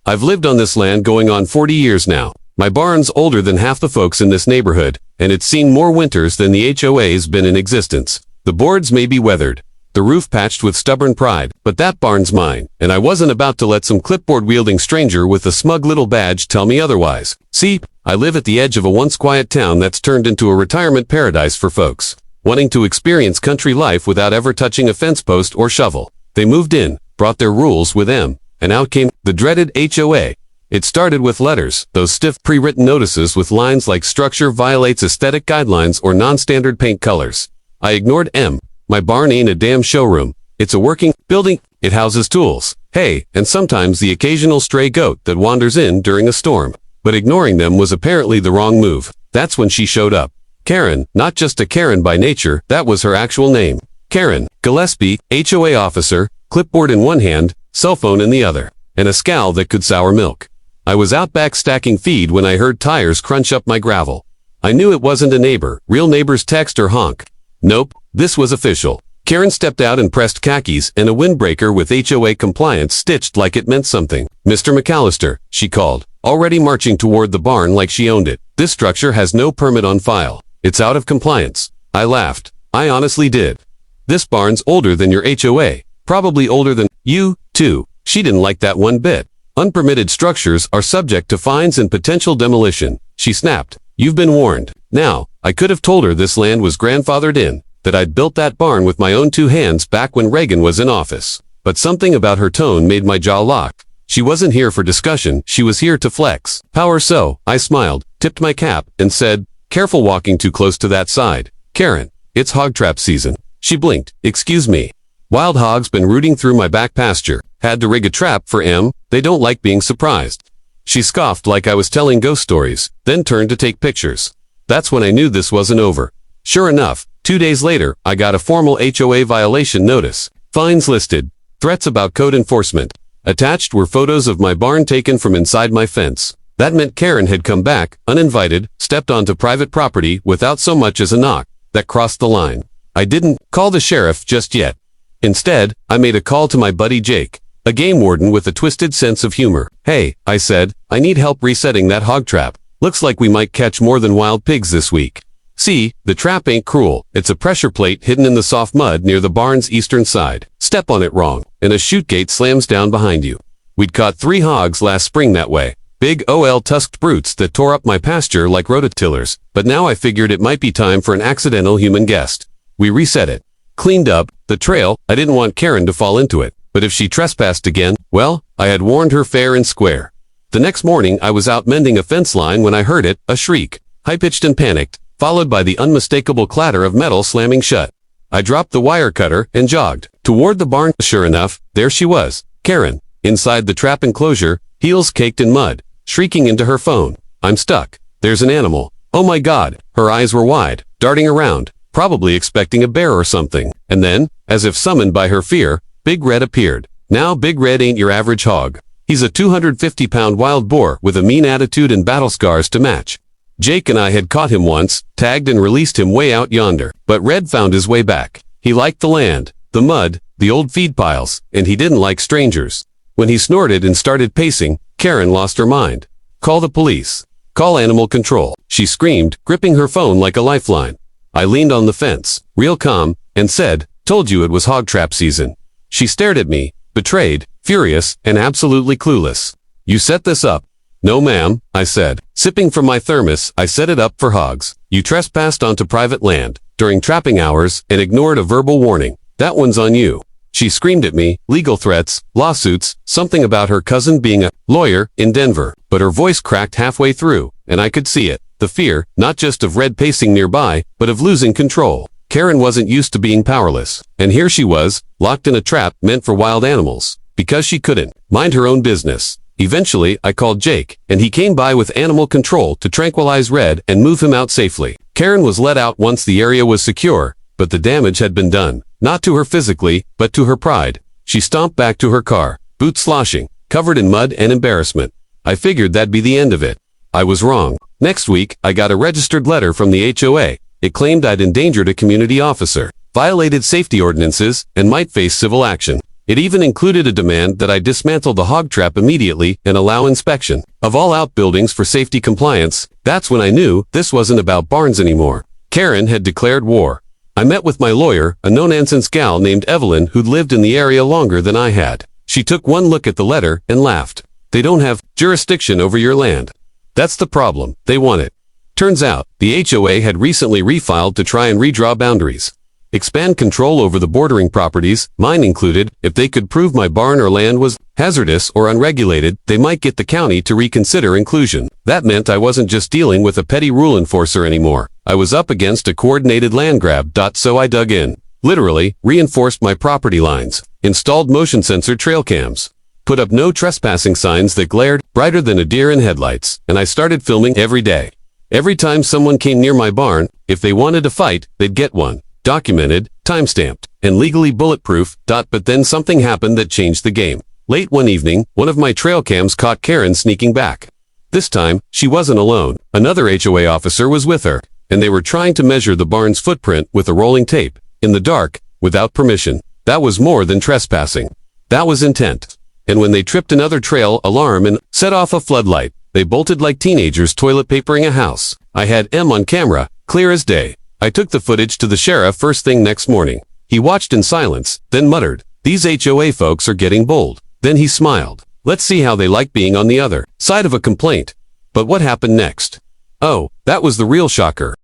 I've lived on this land going on 40 years now. My barn's older than half the folks in this neighborhood, and it's seen more winters than the HOA's been in existence. The boards may be weathered, the roof patched with stubborn pride, but that barn's mine, and I wasn't about to let some clipboard-wielding stranger with a smug little badge tell me otherwise. See, I live at the edge of a once quiet town that's turned into a retirement paradise for folks wanting to experience country life without ever touching a fence post or shovel. They moved in, brought their rules with them, and out came the dreaded HOA. It started with letters, those stiff pre-written notices with lines like structure violates aesthetic guidelines or non-standard paint colors. I ignored M. My barn ain't a damn showroom. It's a working building. It houses tools, hay, and sometimes the occasional stray goat that wanders in during a storm. But ignoring them was apparently the wrong move. That's when she showed up. Karen, not just a Karen by nature, that was her actual name. Karen Gillespie, HOA officer, clipboard in one hand, cell phone in the other, and a scowl that could sour milk. I was out back stacking feed when I heard tires crunch up my gravel. I knew it wasn't a neighbor, real neighbor's text or honk. Nope, this was official. Karen stepped out and pressed khakis and a windbreaker with HOA compliance stitched like it meant something. Mr. McAllister, she called, already marching toward the barn like she owned it. This structure has no permit on file. It's out of compliance. I laughed. I honestly did. This barn's older than your HOA. Probably older than you, too. She didn't like that one bit. Unpermitted structures are subject to fines and potential demolition. She snapped. You've been warned. Now, I could have told her this land was grandfathered in, that I'd built that barn with my own two hands back when Reagan was in office. But something about her tone made my jaw lock. She wasn't here for discussion, she was here to flex. Power so, I smiled, tipped my cap, and said, careful walking too close to that side. Karen, it's hog trap season. She blinked. Excuse me. Wild hogs been rooting through my back pasture. Had to rig a trap for M. They don't like being surprised. She scoffed like I was telling ghost stories, then turned to take pictures. That's when I knew this wasn't over. Sure enough, 2 days later, I got a formal HOA violation notice. Fines listed. Threats about code enforcement. Attached were photos of my barn taken from inside my fence. That meant Karen had come back, uninvited, stepped onto private property without so much as a knock. That crossed the line. I didn't call the sheriff just yet. Instead, I made a call to my buddy Jake, a game warden with a twisted sense of humor. Hey, I said, I need help resetting that hog trap. Looks like we might catch more than wild pigs this week. See, the trap ain't cruel. It's a pressure plate hidden in the soft mud near the barn's eastern side. Step on it wrong, and a chute gate slams down behind you. We'd caught 3 hogs last spring that way. Big tusked brutes that tore up my pasture like rototillers, but now I figured it might be time for an accidental human guest. We reset it. Cleaned up the trail. I didn't want Karen to fall into it, but if she trespassed again, well, I had warned her fair and square. The next morning I was out mending a fence line when I heard it, a shriek, high-pitched and panicked, followed by the unmistakable clatter of metal slamming shut. I dropped the wire cutter and jogged toward the barn. Sure enough, there she was, Karen, inside the trap enclosure, heels caked in mud, shrieking into her phone. I'm stuck. There's an animal. Oh my God. Her eyes were wide, darting around, probably expecting a bear or something. And then, as if summoned by her fear, Big Red appeared. Now Big Red ain't your average hog. He's a 250-pound wild boar with a mean attitude and battle scars to match. Jake and I had caught him once, tagged and released him way out yonder. But Red found his way back. He liked the land, the mud, the old feed piles, and he didn't like strangers. When he snorted and started pacing, Karen lost her mind. Call the police. Call animal control, she screamed, gripping her phone like a lifeline. I leaned on the fence, real calm, and said, told you it was hog trap season. She stared at me, betrayed, furious, and absolutely clueless. You set this up. No ma'am, I said. Sipping from my thermos, I set it up for hogs. You trespassed onto private land, during trapping hours, and ignored a verbal warning. That one's on you. She screamed at me, legal threats, lawsuits, something about her cousin being a lawyer in Denver. But her voice cracked halfway through, and I could see it. The fear, not just of Red pacing nearby, but of losing control. Karen wasn't used to being powerless. And here she was, locked in a trap meant for wild animals. Because she couldn't mind her own business. Eventually, I called Jake, and he came by with animal control to tranquilize Red and move him out safely. Karen was let out once the area was secure, but the damage had been done. Not to her physically, but to her pride. She stomped back to her car, boots sloshing, covered in mud and embarrassment. I figured that'd be the end of it. I was wrong. Next week, I got a registered letter from the HOA. It claimed I'd endangered a community officer, violated safety ordinances, and might face civil action. It even included a demand that I dismantle the hog trap immediately and allow inspection of all outbuildings for safety compliance. That's when I knew this wasn't about barns anymore. Karen had declared war. I met with my lawyer, a no-nonsense gal named Evelyn who'd lived in the area longer than I had. She took one look at the letter and laughed. They don't have jurisdiction over your land. That's the problem. They want it. Turns out, the HOA had recently refiled to try and redraw boundaries. Expand control over the bordering properties, mine included. If they could prove my barn or land was hazardous or unregulated, they might get the county to reconsider inclusion. That meant I wasn't just dealing with a petty rule enforcer anymore. I was up against a coordinated land grab. So I dug in. Literally, reinforced my property lines, installed motion sensor trail cams, put up no trespassing signs that glared brighter than a deer in headlights, and I started filming every day. Every time someone came near my barn, if they wanted to fight, they'd get one. Documented, timestamped, and legally bulletproof. But then something happened that changed the game. Late one evening, one of my trail cams caught Karen sneaking back. This time, she wasn't alone. Another HOA officer was with her, and they were trying to measure the barn's footprint with a rolling tape. In the dark, without permission. That was more than trespassing. That was intent. And when they tripped another trail alarm and set off a floodlight, they bolted like teenagers toilet papering a house. I had M on camera, clear as day. I took the footage to the sheriff first thing next morning. He watched in silence, then muttered, "These HOA folks are getting bold." Then he smiled. Let's see how they like being on the other side of a complaint. But what happened next? Oh, that was the real shocker.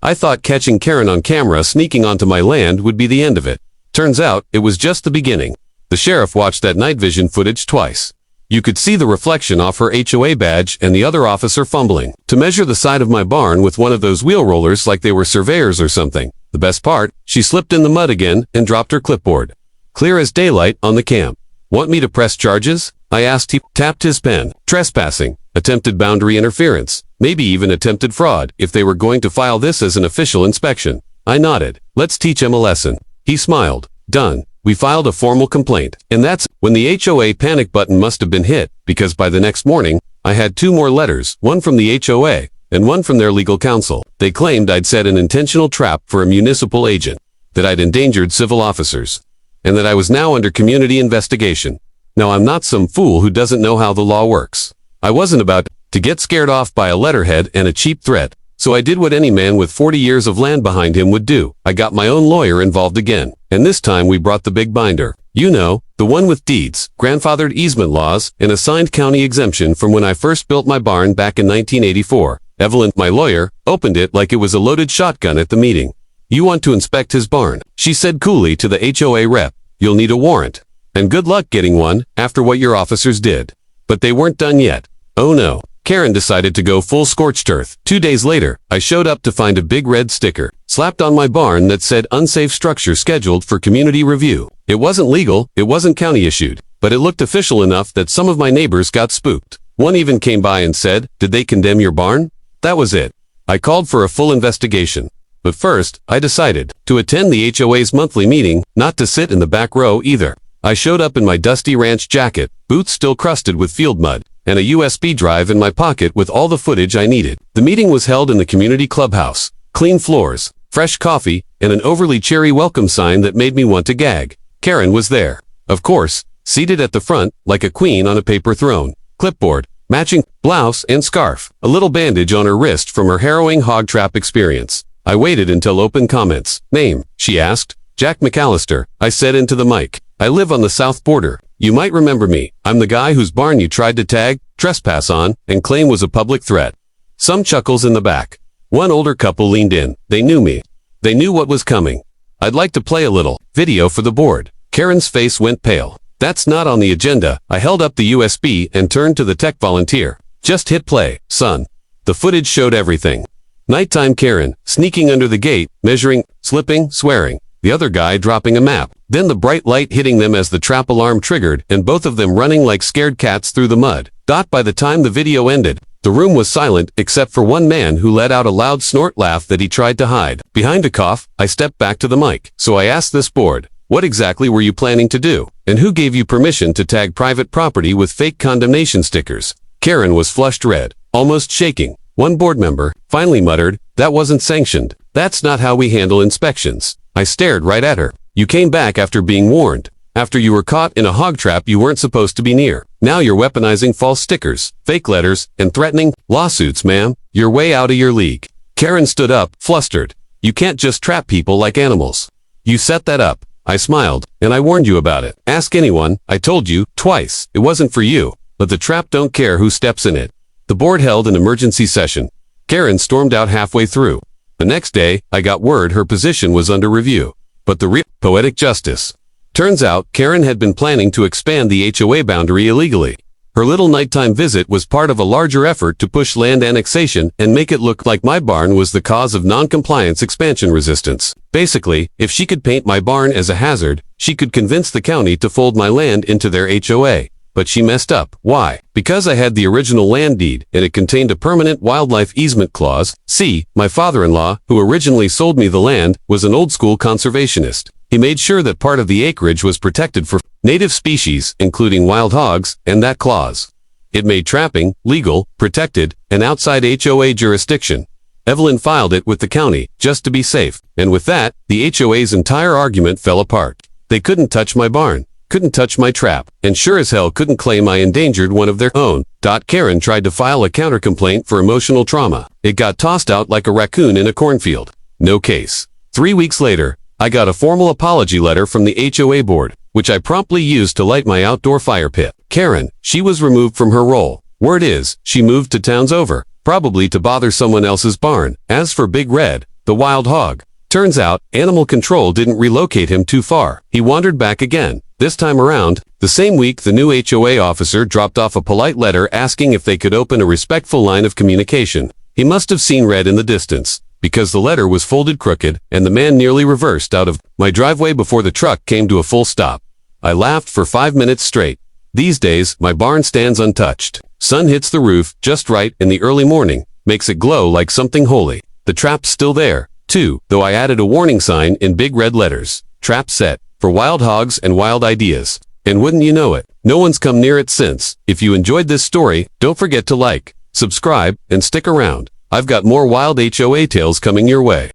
I thought catching Karen on camera sneaking onto my land would be the end of it. Turns out, it was just the beginning. The sheriff watched that night vision footage twice. You could see the reflection off her HOA badge and the other officer fumbling to measure the side of my barn with one of those wheel rollers like they were surveyors or something. The best part, she slipped in the mud again and dropped her clipboard. Clear as daylight on the cam. Want me to press charges? I asked. He tapped his pen. Trespassing, attempted boundary interference, maybe even attempted fraud if they were going to file this as an official inspection. I nodded. Let's teach him a lesson. He smiled. Done. We filed a formal complaint. And that's when the HOA panic button must have been hit, because by the next morning, I had 2 more letters, one from the HOA and one from their legal counsel. They claimed I'd set an intentional trap for a municipal agent, that I'd endangered civil officers, and that I was now under community investigation. Now I'm not some fool who doesn't know how the law works. I wasn't about to get scared off by a letterhead and a cheap threat. So I did what any man with 40 years of land behind him would do. I got my own lawyer involved again. And this time we brought the big binder. You know, the one with deeds, grandfathered easement laws, and a signed county exemption from when I first built my barn back in 1984. Evelyn, my lawyer, opened it like it was a loaded shotgun at the meeting. You want to inspect his barn, she said coolly to the HOA rep. You'll need a warrant. And good luck getting one after what your officers did. But they weren't done yet. Oh no. Karen decided to go full scorched earth. 2 days later, I showed up to find a big red sticker slapped on my barn that said unsafe structure scheduled for community review. It wasn't legal, it wasn't county issued, but it looked official enough that some of my neighbors got spooked. One even came by and said, "Did they condemn your barn?" That was it. I called for a full investigation. But first, I decided to attend the HOA's monthly meeting, not to sit in the back row either. I showed up in my dusty ranch jacket, boots still crusted with field mud, and a USB drive in my pocket with all the footage I needed. The meeting was held in the community clubhouse. Clean floors, fresh coffee, and an overly cheery welcome sign that made me want to gag. Karen was there. Of course, seated at the front, like a queen on a paper throne. Clipboard, matching blouse and scarf, a little bandage on her wrist from her harrowing hog trap experience. I waited until open comments. Name, she asked. Jack McAllister, I said into the mic. I live on the south border. You might remember me. I'm the guy whose barn you tried to tag, trespass on, and claim was a public threat. Some chuckles in the back. One older couple leaned in. They knew me. They knew what was coming. I'd like to play a little video for the board. Karen's face went pale. That's not on the agenda. I held up the USB and turned to the tech volunteer. Just hit play, son. The footage showed everything. Nighttime Karen, sneaking under the gate, measuring, slipping, swearing. The other guy dropping a map. Then the bright light hitting them as the trap alarm triggered, and both of them running like scared cats through the mud. By the time the video ended, the room was silent except for one man who let out a loud snort laugh that he tried to hide. Behind a cough, I stepped back to the mic. So I asked this board, what exactly were you planning to do? And who gave you permission to tag private property with fake condemnation stickers? Karen was flushed red, almost shaking. One board member finally muttered, that wasn't sanctioned. That's not how we handle inspections. I stared right at her. You came back after being warned. After you were caught in a hog trap you weren't supposed to be near. Now you're weaponizing false stickers, fake letters, and threatening lawsuits, ma'am. You're way out of your league. Karen stood up, flustered. You can't just trap people like animals. You set that up. I smiled, and I warned you about it. Ask anyone, I told you, twice. It wasn't for you. But the trap don't care who steps in it. The board held an emergency session. Karen stormed out halfway through. The next day, I got word her position was under review. But the poetic justice. Turns out, Karen had been planning to expand the HOA boundary illegally. Her little nighttime visit was part of a larger effort to push land annexation and make it look like my barn was the cause of non-compliance expansion resistance. Basically, if she could paint my barn as a hazard, she could convince the county to fold my land into their HOA. But she messed up. Why? Because I had the original land deed, and it contained a permanent wildlife easement clause. See, my father-in-law, who originally sold me the land, was an old-school conservationist. He made sure that part of the acreage was protected for native species, including wild hogs, and that clause. It made trapping legal, protected, and outside HOA jurisdiction. Evelyn filed it with the county, just to be safe, and with that, the HOA's entire argument fell apart. They couldn't touch my barn. Couldn't touch my trap, and sure as hell couldn't claim I endangered one of their own. Karen tried to file a counter-complaint for emotional trauma. It got tossed out like a raccoon in a cornfield. No case. 3 weeks later, I got a formal apology letter from the HOA board, which I promptly used to light my outdoor fire pit. Karen, she was removed from her role. Word is, she moved to towns over, probably to bother someone else's barn. As for Big Red, the wild hog, turns out, animal control didn't relocate him too far. He wandered back again. This time around, the same week the new HOA officer dropped off a polite letter asking if they could open a respectful line of communication. He must have seen red in the distance, because the letter was folded crooked and the man nearly reversed out of my driveway before the truck came to a full stop. I laughed for 5 minutes straight. These days, my barn stands untouched. Sun hits the roof just right in the early morning, makes it glow like something holy. The trap's still there, too, though I added a warning sign in big red letters. Trap set. For wild hogs and wild ideas. And wouldn't you know it, no one's come near it since. If you enjoyed this story, don't forget to like, subscribe, and stick around. I've got more wild HOA tales coming your way.